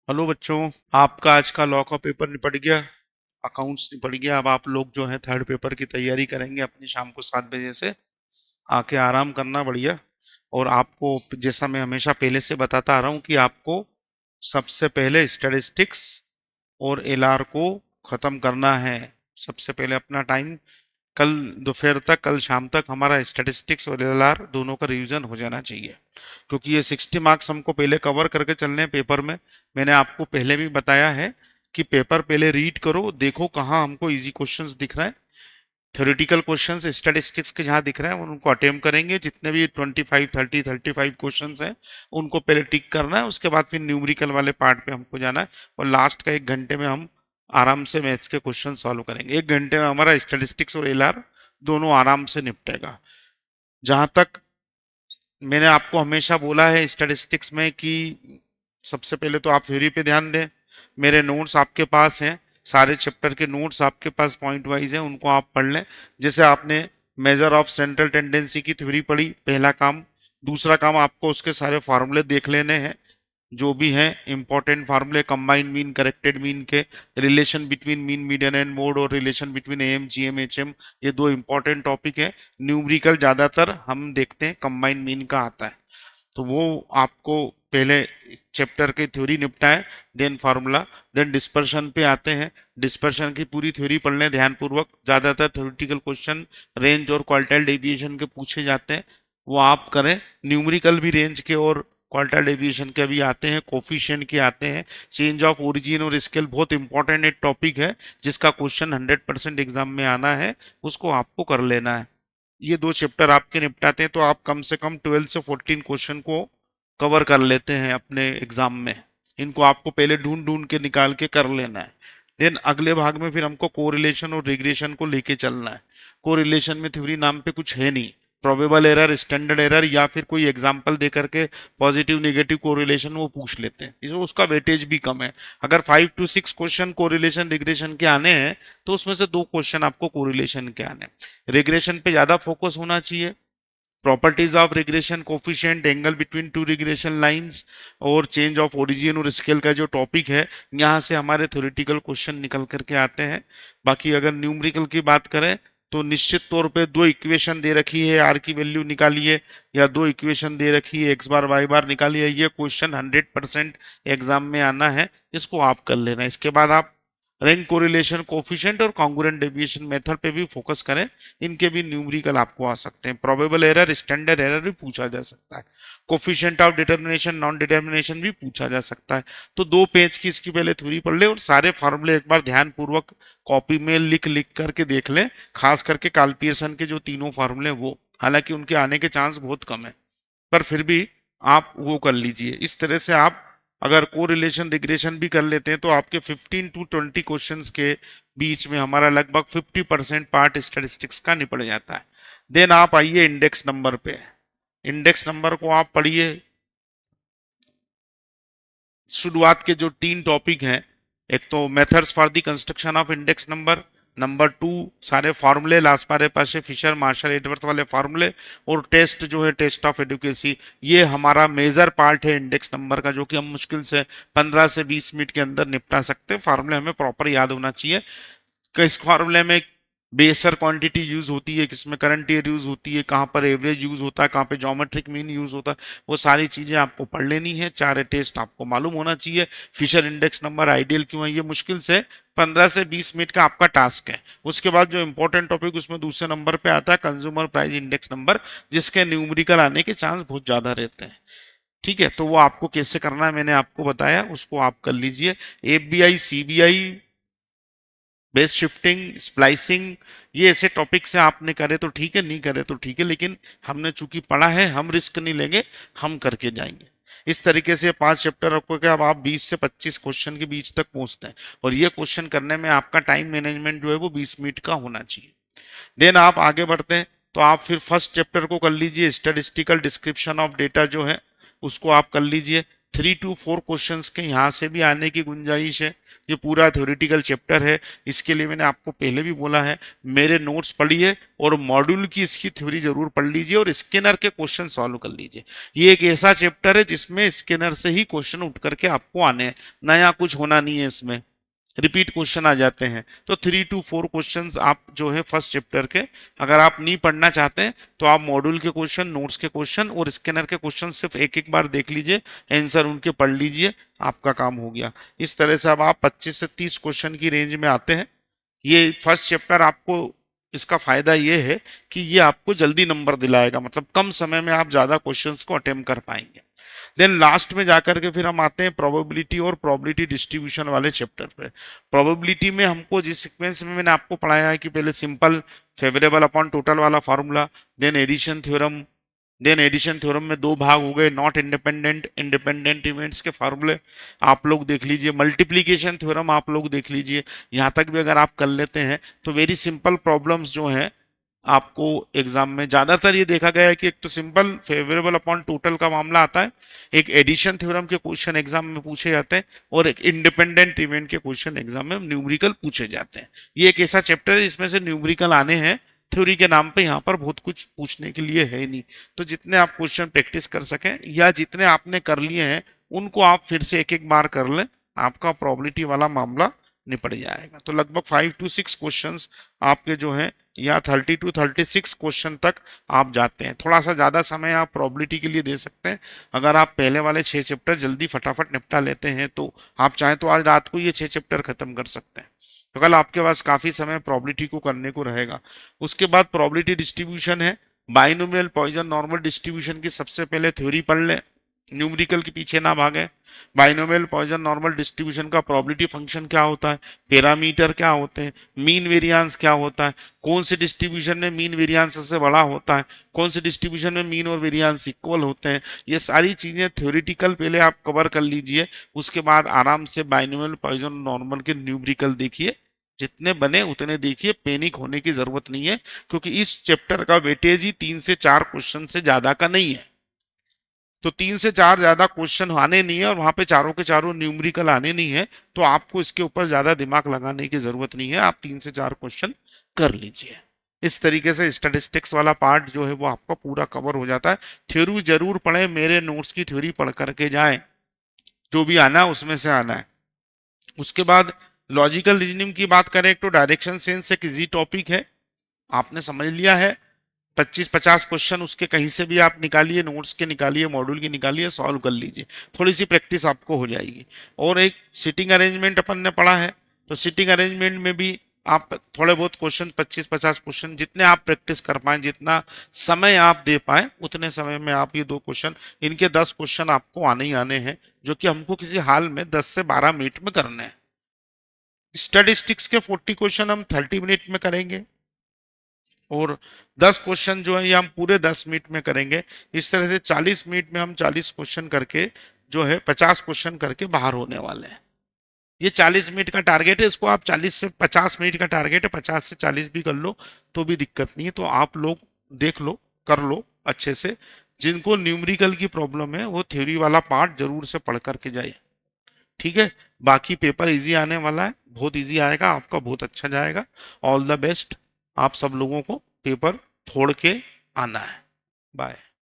Hello बच्चों, आपका आज का लॉ का पेपर निपट गया। अकाउंट्स निपट गया। अब आप लोग जो है थर्ड पेपर की तैयारी करेंगे अपनी शाम को 7 बजे से। आके आराम करना बढ़िया। और आपको जैसा मैं हमेशा पहले से बताता आ रहा हूँ कि आपको सबसे पहले स्टैटिस्टिक्स और एलआर को खत्म करना है। सबसे पहले अपना टाइम कल दोपहर तक, कल शाम तक हमारा स्टैटिस्टिक्स और एलआर दोनों का रिवीजन हो जाना चाहिए, क्योंकि ये 60 मार्क्स हमको पहले कवर करके चलने हैं पेपर में। मैंने आपको पहले भी बताया है कि पेपर पहले रीड करो, देखो कहाँ हमको इजी क्वेश्चंस दिख रहा है। थ्योरेटिकल क्वेश्चंस स्टैटिस्टिक्स के जहाँ दिख रहे हैं उनको अटेम्प्ट करेंगे। जितने भी 25 30 35 क्वेश्चंस हैं उनको पहले टिक करना है, उसके बाद फिर न्यूमेरिकल वाले पार्ट पे हमको जाना है। और लास्ट का 1 घंटे में हम आराम से मैथ्स के क्वेश्चन सॉल्व करेंगे। 1 घंटे में हमारा स्टैटिस्टिक्स और एलआर दोनों आराम से निपटेगा। जहां तक मैंने आपको हमेशा बोला है स्टैटिस्टिक्स में कि सबसे पहले तो आप थ्योरी पे ध्यान दें। मेरे नोट्स आपके पास हैं, सारे चैप्टर के नोट्स आपके पास पॉइंट वाइज हैं, उनको आप पढ़ लें। जैसे आपने मेजर ऑफ सेंट्रल टेंडेंसी की थ्योरी पढ़ी, पहला काम। दूसरा काम आपको उसके सारे फार्मूले देख लेने हैं, जो भी हैं इंपॉर्टेंट फार्मूले, कंबाइंड मीन, करेक्टेड मीन के, relation between mean median and mode, और relation between M GM HM. ये दो इंपॉर्टेंट टॉपिक है। न्यूमेरिकल ज्यादातर हम देखते हैं कंबाइंड मीन का आता है, तो वो आपको पहले चैप्टर की थ्योरी निपटाए, देन फार्मूला, देन डिस्पर्शन पे आते हैं। डिस्पर्शन की पूरी थ्योरी पढ़ लें ध्यानपूर्वक। ज्यादातर थ्योरेटिकल क्वेश्चन रेंज और क्वार्टाइल डेविएशन के पूछे जाते हैं, वो आप करें। न्यूमेरिकल भी रेंज के और क्वार्टाइल डेविएशन के भी आते हैं, कोफिशिएंट के आते हैं। चेंज ऑफ ओरिजिन और स्केल बहुत इंपॉर्टेंट एक टॉपिक है, जिसका क्वेश्चन 100% एग्जाम में आना है, उसको आपको कर लेना है। ये दो चैप्टर आपके निपटाते हैं तो आप कम से कम 12 से 14 क्वेश्चन को कवर कर लेते हैं अपने एग्जाम में। इनको आपको पहले ढूंढ ढूंढ के निकाल के कर लेना है। देन अगले भाग में फिर हमको कोरिलेशन और रिग्रेशन को लेके चलना है। कोरिलेशन में थ्योरी नाम पे कुछ है नहीं, प्रोबेबल एरर, स्टैंडर्ड एरर, या फिर कोई एग्जांपल दे करके पॉजिटिव नेगेटिव कोरिलेशन वो पूछ लेते हैं, इसमें उसका वेटेज भी कम है। अगर 5 to 6 क्वेश्चन कोरिलेशन रिग्रेशन के आने हैं तो उसमें से 2 क्वेश्चन आपको कोरिलेशन के आने हैं। रिग्रेशन पे ज्यादा फोकस होना चाहिए। Properties of regression, coefficient, angle between two regression lines, और चेंज ऑफ ओरिजिन और स्केल का जो टॉपिक है, यहाँ से हमारे थ्योरेटिकल क्वेश्चन निकल करके आते हैं। बाकी अगर न्यूमेरिकल की बात करें तो निश्चित तौर पे दो इक्वेशन दे रखी है, आर की वैल्यू निकालिए, या दो इक्वेशन दे रखी है, एक्स बार वाई बार निकालिए। ये क्वेश्चन 100% एग्जाम में आना है, इसको आप कर लेना। इसके बाद आप रैंक कोरिलेशन, कोफिशिएंट और कॉन्ग्रुएंट डेविएशन मेथड पे भी फोकस करें। इनके भी न्यूमेरिकल आपको आ सकते हैं। प्रोबेबल एरर, स्टैंडर्ड एरर भी पूछा जा सकता है। Coefficient of determination, non determination भी पूछा जा सकता है। तो 2 पेज की इसकी पहले थ्योरी पढ़ ले और सारे फार्मूले एक बार ध्यान पूर्वक कॉपी में लिख लिख करके देख लें। खास करके कार्ल पियर्सन के जो तीनों फार्मूले, वो हालांकि उनके आने के चांस बहुत कम है, पर फिर भी आप वो कर लीजिए। इस तरह से आप अगर कोरिलेशन रिग्रेशन भी कर लेते हैं तो आपके 15 to 20 क्वेश्चंस के बीच में हमारा लगभग 50% पार्ट स्टैटिस्टिक्स का निपट जाता है। देन आप आइए इंडेक्स नंबर पे। इंडेक्स नंबर को आप पढ़िए। शुरुआत के जो 3 टॉपिक हैं, एक तो methods for the construction of index number, number 2 सारे फार्मूले, लास्पारे पासे, फिशर, मार्शल, एडवर्थ वाले फार्मूले, और टेस्ट जो है टेस्ट ऑफ एडुकेसी। ये हमारा मेजर पार्ट है इंडेक्स नंबर का, जो कि हम मुश्किल से 15 से 20 मिनट के अंदर निपटा सकते हैं। फार्मूले हमें प्रॉपर याद होना चाहिए। किस फार्मूले में बेसर क्वांटिटी यूज होती है, किसमें करंट ईयर यूज होती है, कहाँ पर एवरेज यूज होता है, कहाँ पे ज्योमेट्रिक मीन यूज होता है, वो सारी चीजें आपको पढ़ लेनी है। चार टेस्ट आपको मालूम होना चाहिए। फिशर इंडेक्स नंबर आइडियल क्यों है, ये मुश्किल से 15 से 20 मिनट का आपका टास्क है। उसके बाद जो इंपॉर्टेंट टॉपिक उसमें दूसरे नंबर पे आता है कंज्यूमर प्राइस इंडेक्स नंबर, जिसके न्यूमेरिकल आने के चांस बहुत ज्यादा रहते हैं। ठीक है, तो वो आपको कैसे करना है मैंने आपको बताया, उसको आप कर लीजिए। FBI, CBI, base shifting, splicing, ये ऐसे टॉपिक से आपने करे तो ठीक है, नहीं करे तो ठीक है, लेकिन हमने चूंकि पढ़ा है, हम रिस्क नहीं लेंगे, हम करके जाएंगे। इस तरीके से 5 चैप्टर आपको क्या, अब आप 20 से 25 क्वेश्चन के बीच तक पहुंचते हैं, और ये क्वेश्चन करने में आपका टाइम मैनेजमेंट जो है वो 20 मिनट का होना चाहिए। देन आप आगे बढ़ते हैं तो आप फिर फर्स्ट चैप्टर को कर लीजिए, स्टैटिस्टिकल डिस्क्रिप्शन ऑफ डेटा जो है उसको आप कर लीजिए। 3 to 4 क्वेश्चंस के यहाँ से भी आने की गुंजाइश है। ये पूरा थ्योरेटिकल चैप्टर है, इसके लिए मैंने आपको पहले भी बोला है मेरे नोट्स पढ़िए और मॉड्यूल की इसकी थ्योरी जरूर पढ़ लीजिए और स्किनर के क्वेश्चन सॉल्व कर लीजिए। ये एक ऐसा चैप्टर है जिसमें स्किनर से ही क्वेश्चन उठ करके आपको आने हैं, नया कुछ होना नहीं है इसमें, रिपीट क्वेश्चन आ जाते हैं। तो 3 to 4 क्वेश्चंस आप जो है फर्स्ट चैप्टर के, अगर आप नहीं पढ़ना चाहते हैं तो आप मॉड्यूल के क्वेश्चन, नोट्स के क्वेश्चन और स्कैनर के क्वेश्चन सिर्फ एक एक बार देख लीजिए, आंसर उनके पढ़ लीजिए, आपका काम हो गया। इस तरह से अब आप 25 से 30 क्वेश्चन की रेंज में आते हैं। ये फर्स्ट चैप्टर आपको, इसका फायदा ये है कि ये आपको जल्दी नंबर दिलाएगा, मतलब कम समय में आप ज्यादा क्वेश्चंस को अटेम्प्ट कर पाएंगे। देन लास्ट में जाकर के फिर हम आते हैं प्रोबेबिलिटी और प्रोबेबिलिटी डिस्ट्रीब्यूशन वाले चैप्टर पे। प्रोबेबिलिटी में हमको जिस सीक्वेंस में मैंने आपको पढ़ाया है कि पहले सिंपल फेवरेबल अपॉन टोटल वाला formula, then addition theorem, then addition theorem में 2 भाग हो गए, नॉट इंडिपेंडेंट, इंडिपेंडेंट इवेंट्स के फार्मूले आप लोग देख लीजिए, मल्टीप्लीकेशन थ्योरम आप लोग देख लीजिए। यहाँ तक भी अगर आप कर लेते हैं तो वेरी सिंपल प्रॉब्लम्स जो हैं आपको एग्जाम में ज्यादातर ये देखा गया है कि एक तो सिंपल फेवरेबल अपॉन टोटल का मामला आता है, एक एडिशन थ्योरम के क्वेश्चन एग्जाम में पूछे जाते हैं और एक इंडिपेंडेंट इवेंट के क्वेश्चन एग्जाम में न्यूमेरिकल पूछे जाते हैं। ये एक ऐसा चैप्टर है इसमें से न्यूमेरिकल आने हैं, थ्योरी के नाम पे यहाँ पर बहुत कुछ पूछने के लिए है नहीं। तो जितने आप क्वेश्चन प्रैक्टिस कर सकें या जितने आपने कर लिए हैं उनको आप फिर से एक एक बार कर लें, आपका प्रोबेबिलिटी वाला मामला निपट जाएगा। तो लगभग 5 to 6 क्वेश्चंस आपके जो हैं या 30 to 36 क्वेश्चन तक आप जाते हैं। थोड़ा सा ज़्यादा समय आप प्रोबेबिलिटी के लिए दे सकते हैं। अगर आप पहले वाले 6 चैप्टर जल्दी फटाफट निपटा लेते हैं तो आप चाहें तो आज रात को ये 6 चैप्टर खत्म कर सकते हैं, तो कल आपके पास काफ़ी समय प्रोबेबिलिटी को करने को रहेगा। उसके बाद प्रोबेबिलिटी डिस्ट्रीब्यूशन है, बाइनोमियल पॉइजन नॉर्मल डिस्ट्रीब्यूशन की सबसे पहले थ्योरी पढ़ लें, न्यूमेरिकल के पीछे ना भागे। बाइनोमियल पॉइजन नॉर्मल डिस्ट्रीब्यूशन का प्रोबेबिलिटी फंक्शन क्या होता है, पैरामीटर क्या होते हैं, मीन वेरिएंस क्या होता है, कौन से डिस्ट्रीब्यूशन में मीन वेरिएंस से बड़ा होता है, कौन से डिस्ट्रीब्यूशन में मीन और वेरिएंस इक्वल होते हैं, ये सारी चीजें थ्योरेटिकल पहले आप कवर कर लीजिए। उसके बाद आराम से बाइनोमियल पॉइजन नॉर्मल के न्यूमेरिकल देखिए, जितने बने उतने देखिए, पैनिक होने की जरूरत नहीं है क्योंकि इस चैप्टर का वेटेज ही 3 से 4 क्वेश्चन से ज्यादा का नहीं है। तो 3 से 4 ज्यादा क्वेश्चन आने नहीं है और वहां पे चारों के चारों न्यूमेरिकल आने नहीं है, तो आपको इसके ऊपर ज्यादा दिमाग लगाने की जरूरत नहीं है, आप 3 से 4 क्वेश्चन कर लीजिए। इस तरीके से स्टैटिस्टिक्स वाला पार्ट जो है वो आपका पूरा कवर हो जाता है। थ्योरी जरूर पढ़े, मेरे नोट्स की थ्योरी पढ़ करके जाएं, जो भी आना है उसमें से आना है। उसके बाद लॉजिकल रीजनिंग की बात करें तो डायरेक्शन सेंस एक इजी टॉपिक है, आपने समझ लिया है। 25-50 क्वेश्चन उसके कहीं से भी आप निकालिए, नोट्स के निकालिए, मॉड्यूल के निकालिए, सॉल्व कर लीजिए, थोड़ी सी प्रैक्टिस आपको हो जाएगी। और एक सिटिंग अरेंजमेंट अपन ने पढ़ा है, तो सिटिंग अरेंजमेंट में भी आप थोड़े बहुत क्वेश्चन 25-50 क्वेश्चन जितने आप प्रैक्टिस कर पाए, जितना समय आप दे पाए उतने समय में आप ये 2 क्वेश्चन, इनके 10 क्वेश्चन आपको आने ही आने हैं, जो कि हमको किसी हाल में 10 से 12 मिनट में करने हैं। स्टैटिस्टिक्स के 40 क्वेश्चन हम 30 मिनट में करेंगे और 10 क्वेश्चन जो है ये हम पूरे 10 मिनट में करेंगे। इस तरह से 40 मिनट में हम 40 क्वेश्चन करके जो है 50 क्वेश्चन करके बाहर होने वाले हैं। ये 40 मिनट का टारगेट है, इसको आप 40 से 50 मिनट का टारगेट है, 50 से 40 भी कर लो तो भी दिक्कत नहीं है। तो आप लोग देख लो, कर लो अच्छे से। जिनको न्यूमेरिकल की प्रॉब्लम है वो थ्योरी वाला पार्ट जरूर से पढ़ करके जाइए, ठीक है। बाकी पेपर इजी आने वाला है, बहुत इजी आएगा, आपका बहुत अच्छा जाएगा। ऑल द बेस्ट आप सब लोगों को, पेपर फोड़ के आना है। बाय।